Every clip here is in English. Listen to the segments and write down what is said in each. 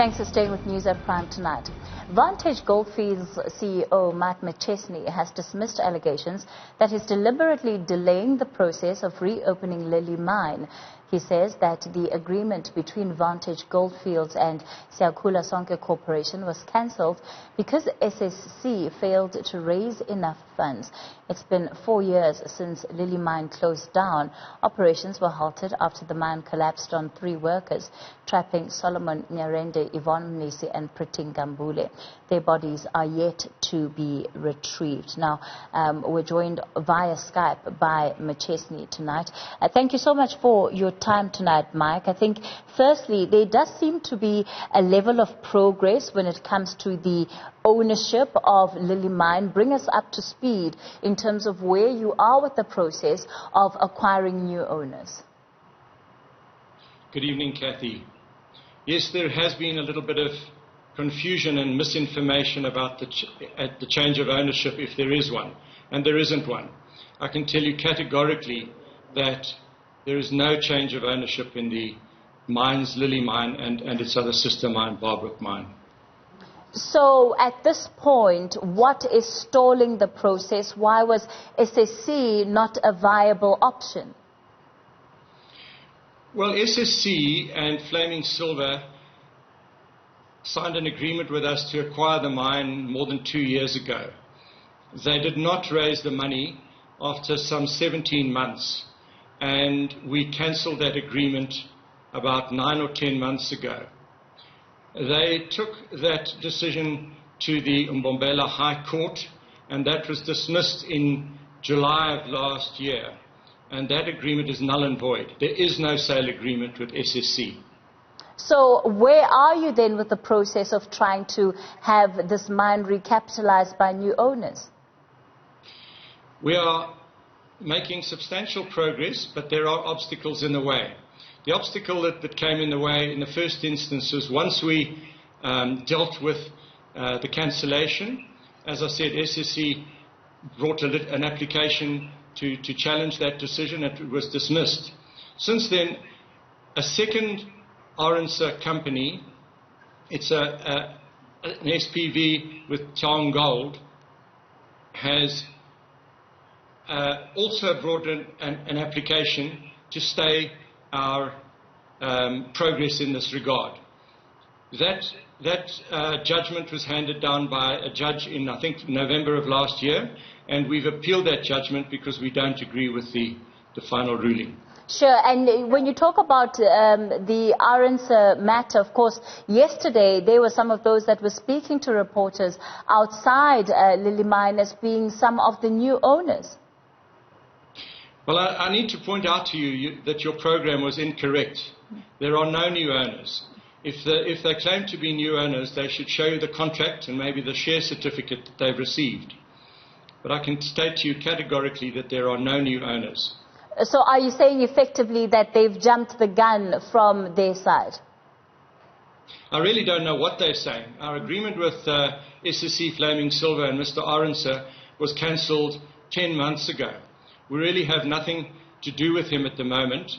Thanks for staying with News at Prime tonight. Vantage Goldfields CEO McChesney has dismissed allegations that he's deliberately delaying the process of reopening Lily Mine. He says that the agreement between Vantage Goldfields and Siyakhula Sonke Corporation was cancelled because SSC failed to raise enough funds. It's been 4 years since Lily Mine closed down. Operations were halted after the mine collapsed on 3 workers, trapping Solomon Nyarende, Yvonne Mnisi and Pritin Gambule. Their bodies are yet to be retrieved. Now, we're joined via Skype by McChesney tonight. Thank you so much for your time tonight, Mike. I think, firstly, there does seem to be a level of progress when it comes to the ownership of Lily Mine. Bring us up to speed in terms of where you are with the process of acquiring new owners. Good evening, Kathy. Yes, there has been a little bit of confusion and misinformation about the change of ownership, if there is one, and there isn't one. I can tell you categorically that there is no change of ownership in the mines, Lily Mine and its other sister mine, Barbrook Mine. So at this point, what is stalling the process? Why was SSC not a viable option? Well, SSC and Flaming Silver signed an agreement with us to acquire the mine more than 2 years ago. They did not raise the money after some 17 months, and we cancelled that agreement about 9 or 10 months ago. They took that decision to the Mbombela High Court, and that was dismissed in July of last year. And that agreement is null and void. There is no sale agreement with SSC. So where are you then with the process of trying to have this mine recapitalized by new owners? We are making substantial progress, but there are obstacles in the way. The obstacle that came in the way in the first instance was once we dealt with the cancellation. As I said, SSC brought an application to challenge that decision. It was dismissed. Since then, a second Arendse company, it's an SPV with Tong Gold, has also brought an application to stay our progress in this regard. That judgment was handed down by a judge in, I think, November of last year, and we've appealed that judgment because we don't agree with the final ruling. Sure, and when you talk about the Arendse matter, of course, yesterday there were some of those that were speaking to reporters outside Lily Mine as being some of the new owners. Well, I need to point out to you that your program was incorrect. There are no new owners. If they claim to be new owners, they should show you the contract and maybe the share certificate that they've received. But I can state to you categorically that there are no new owners. So are you saying effectively that they've jumped the gun from their side? I really don't know what they're saying. Our agreement with SSC, Flaming Silver and Mr. Arendse was cancelled 10 months ago. We really have nothing to do with him at the moment,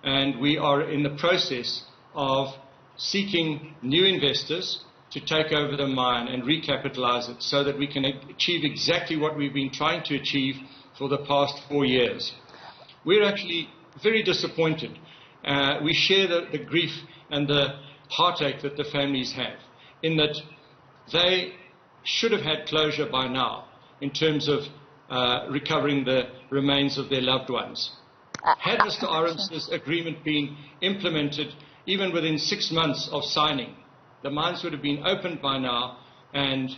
and we are in the process of seeking new investors to take over the mine and recapitalize it so that we can achieve exactly what we've been trying to achieve for the past 4 years. We're actually very disappointed. We share the grief and the heartache that the families have, in that they should have had closure by now in terms of recovering the remains of their loved ones. Had Mr. Arendse's agreement been implemented even within 6 months of signing, the mines would have been opened by now, and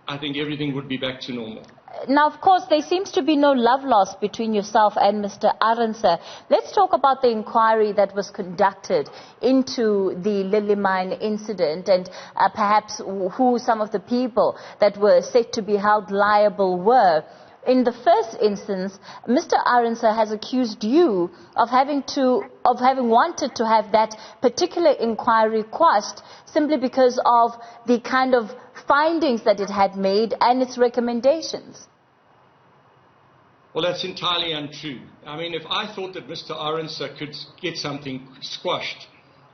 I think everything would be back to normal. Now, of course, there seems to be no love lost between yourself and Mr. Arendse. Let's talk about the inquiry that was conducted into the Lily Mine incident and perhaps who some of the people that were said to be held liable were. In the first instance, Mr. Arendse has accused you of having wanted to have that particular inquiry quashed simply because of the kind of findings that it had made and its recommendations. Well, that's entirely untrue. I mean, if I thought that Mr. Arendse could get something squashed,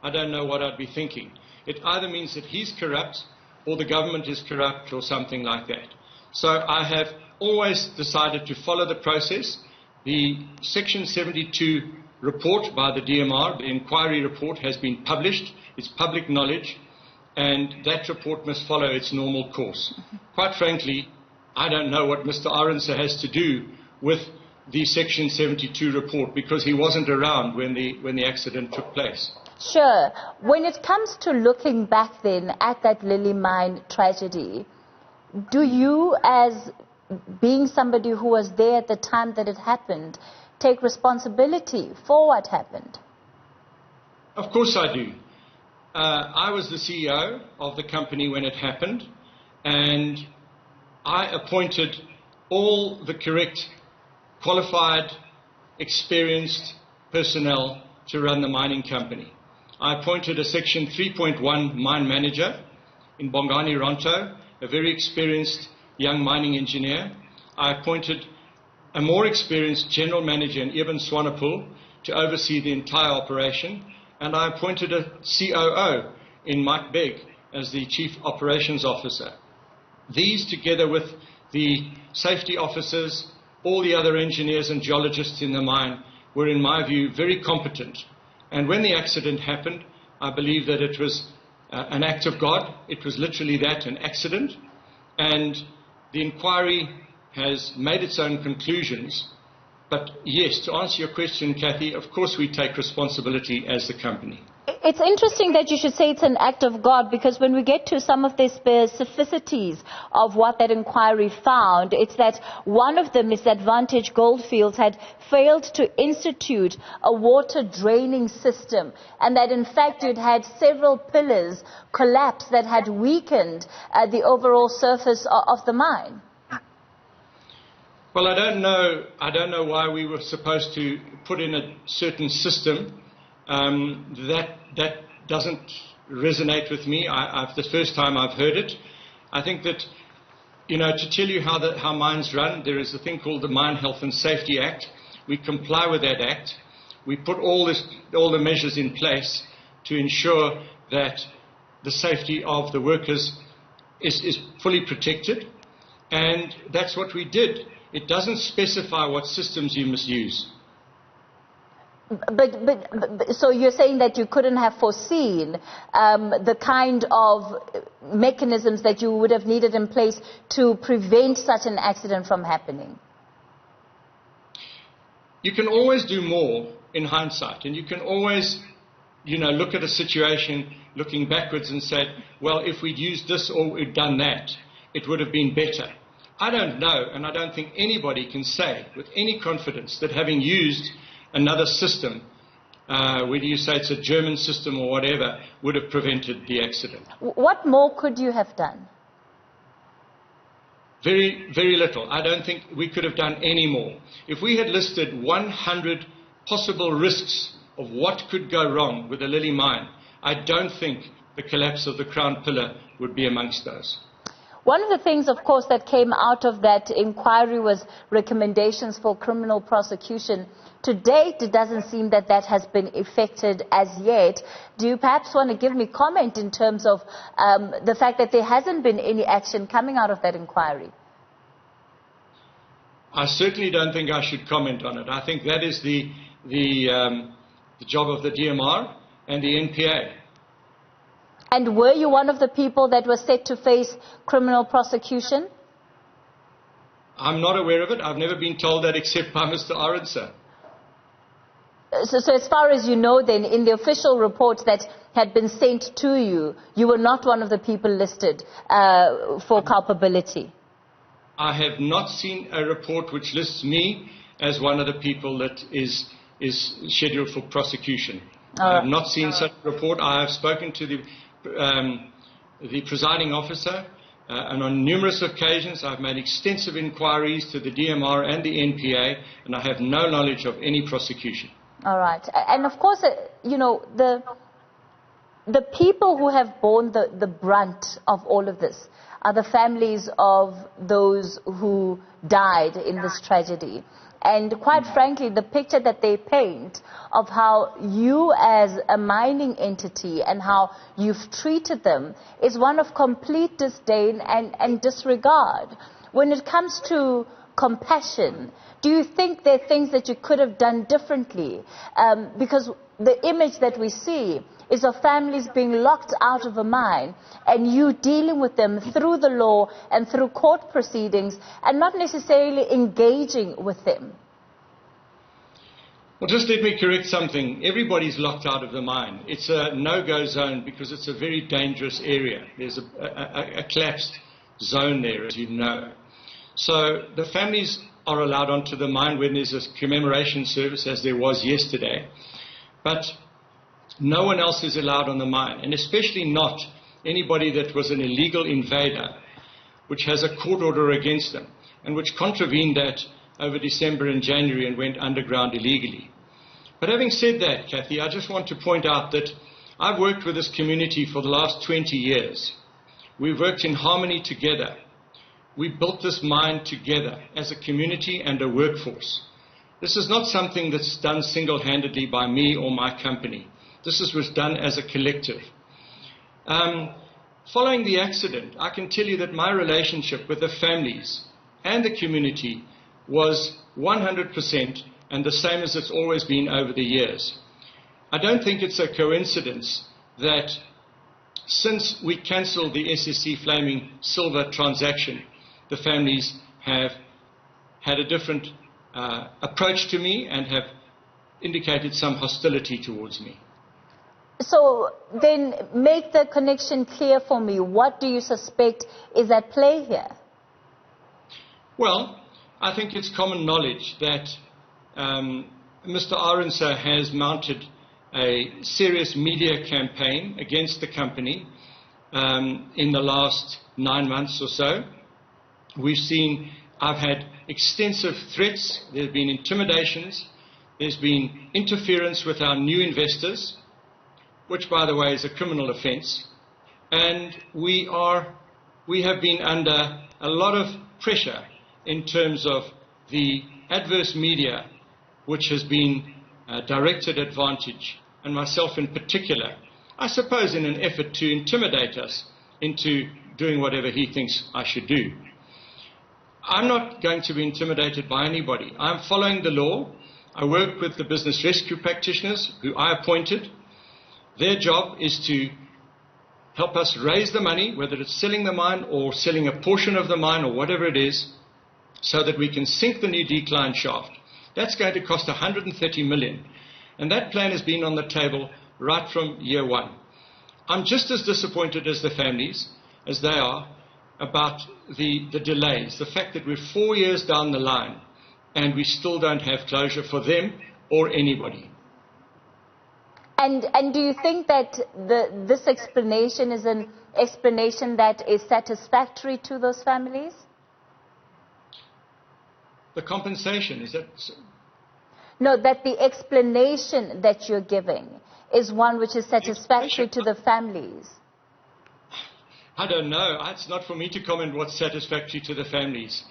I don't know what I'd be thinking. It either means that he's corrupt or the government is corrupt or something like that. So I have always decided to follow the process. The Section 72 report by the DMR, the inquiry report, has been published. It's public knowledge, and that report must follow its normal course. Quite frankly, I don't know what Mr. Arendse has to do with the Section 72 report, because he wasn't around when the accident took place. Sure. When it comes to looking back then at that Lily Mine tragedy, do you, as being somebody who was there at the time that it happened, take responsibility for what happened? Of course I do. I was the CEO of the company when it happened, and I appointed all the correct, qualified, experienced personnel to run the mining company. I appointed a Section 3.1 mine manager in Bongani Ronto, a very experienced young mining engineer. I appointed a more experienced general manager in Eben Swanepoel to oversee the entire operation, and I appointed a COO in Mike Begg as the Chief Operations Officer. These, together with the safety officers, all the other engineers and geologists in the mine, were, in my view, very competent. And when the accident happened, I believe that it was an act of God. It was literally that, an accident. And the inquiry has made its own conclusions. But yes, to answer your question, Kathy, of course we take responsibility as the company. It's interesting that you should say it's an act of God, because when we get to some of the specificities of what that inquiry found, it's that one of them is that Vantage Goldfields had failed to institute a water draining system, and that in fact it had several pillars collapse that had weakened the overall surface of the mine. Well, I don't know why we were supposed to put in a certain system. That doesn't resonate with me. The first time I've heard it. I think that, to tell you how mines run, there is a thing called the Mine Health and Safety Act. We comply with that act. We put all the measures in place to ensure that the safety of the workers is fully protected, and that's what we did. It doesn't specify what systems you must use. But so you're saying that you couldn't have foreseen the kind of mechanisms that you would have needed in place to prevent such an accident from happening? You can always do more in hindsight, and you can always, look at a situation looking backwards and say, well, if we'd used this or we'd done that, it would have been better. I don't know, and I don't think anybody can say with any confidence that having used another system, whether you say it's a German system or whatever, would have prevented the accident. What more could you have done? Very, very little. I don't think we could have done any more. If we had listed 100 possible risks of what could go wrong with the Lily mine, I don't think the collapse of the Crown Pillar would be amongst those. One of the things, of course, that came out of that inquiry was recommendations for criminal prosecution. To date, it doesn't seem that that has been effected as yet. Do you perhaps want to give me comment in terms of the fact that there hasn't been any action coming out of that inquiry? I certainly don't think I should comment on it. I think that is the job of the DMR and the NPA. And were you one of the people that was set to face criminal prosecution? I'm not aware of it. I've never been told that except by Mr. Arendse. So as far as you know then, in the official reports that had been sent to you, you were not one of the people listed for culpability? I have not seen a report which lists me as one of the people that is scheduled for prosecution. I have not seen such a report. I have spoken to the presiding officer, and on numerous occasions I've made extensive inquiries to the DMR and the NPA, and I have no knowledge of any prosecution. All right. And of course, the people who have borne the brunt of all of this are the families of those who died in this tragedy. And quite frankly, the picture that they paint of how you as a mining entity and how you've treated them is one of complete disdain and disregard. When it comes to compassion, do you think there are things that you could have done differently? Because the image that we see is of families being locked out of a mine and you dealing with them through the law and through court proceedings and not necessarily engaging with them. Well, just let me correct something. Everybody's locked out of the mine. It's a no-go zone because it's a very dangerous area. There's a collapsed zone there, as you know. So the families are allowed onto the mine when there's a commemoration service, as there was yesterday. But no one else is allowed on the mine, and especially not anybody that was an illegal invader, which has a court order against them, and which contravened that over December and January and went underground illegally. But having said that, Kathy, I just want to point out that I've worked with this community for the last 20 years. We've worked in harmony together. We built this mine together as a community and a workforce. This is not something that's done single-handedly by me or my company. This was done as a collective. Following the accident, I can tell you that my relationship with the families and the community was 100% and the same as it's always been over the years. I don't think it's a coincidence that since we cancelled the SSC Flaming Silver transaction, the families have had a different approach to me and have indicated some hostility towards me. So then make the connection clear for me. What do you suspect is at play here? Well, I think it's common knowledge that Mr. Arendse has mounted a serious media campaign against the company in the last 9 months or so. I've had extensive threats, there have been intimidations, there's been interference with our new investors, which, by the way, is a criminal offence, and we have been under a lot of pressure in terms of the adverse media which has been directed at Vantage, and myself in particular, I suppose in an effort to intimidate us into doing whatever he thinks I should do. I'm not going to be intimidated by anybody. I'm following the law. I work with the business rescue practitioners who I appointed. Their job is to help us raise the money, whether it's selling the mine or selling a portion of the mine or whatever it is, so that we can sink the new decline shaft. That's going to cost 130 million. And that plan has been on the table right from year one. I'm just as disappointed as the families, as they are, about the delays, the fact that we're 4 years down the line and we still don't have closure for them or anybody. And do you think that this explanation is an explanation that is satisfactory to those families? The compensation, is that... No, that the explanation that you're giving is one which is satisfactory to the families. I don't know. It's not for me to comment what's satisfactory to the families.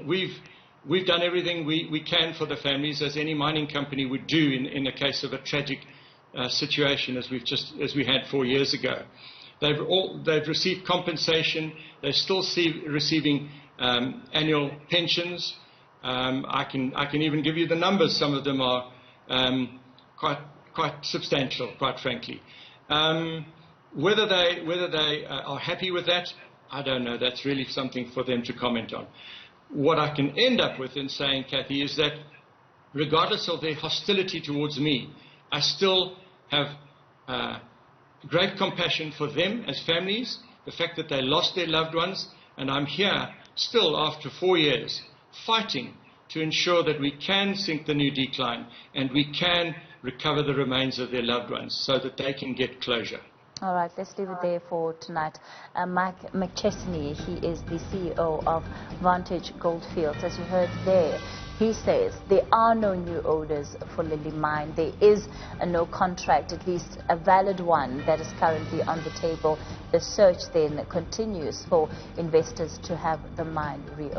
We've done everything we can for the families, as any mining company would do in the case of a tragic situation as we had 4 years ago. They've received compensation. They're still receiving annual pensions. I can even give you the numbers. Some of them are quite substantial, quite frankly. Whether they are happy with that, I don't know. That's really something for them to comment on. What I can end up with in saying, Kathy, is that regardless of their hostility towards me, I still have great compassion for them as families, the fact that they lost their loved ones, and I'm here still after 4 years fighting to ensure that we can sink the new decline and we can recover the remains of their loved ones so that they can get closure. All right, let's leave it there for tonight. Mike McChesney, he is the CEO of Vantage Goldfields. As you heard there, he says there are no new orders for Lily Mine. There is a no contract, at least a valid one, that is currently on the table. The search then continues for investors to have the mine reopened.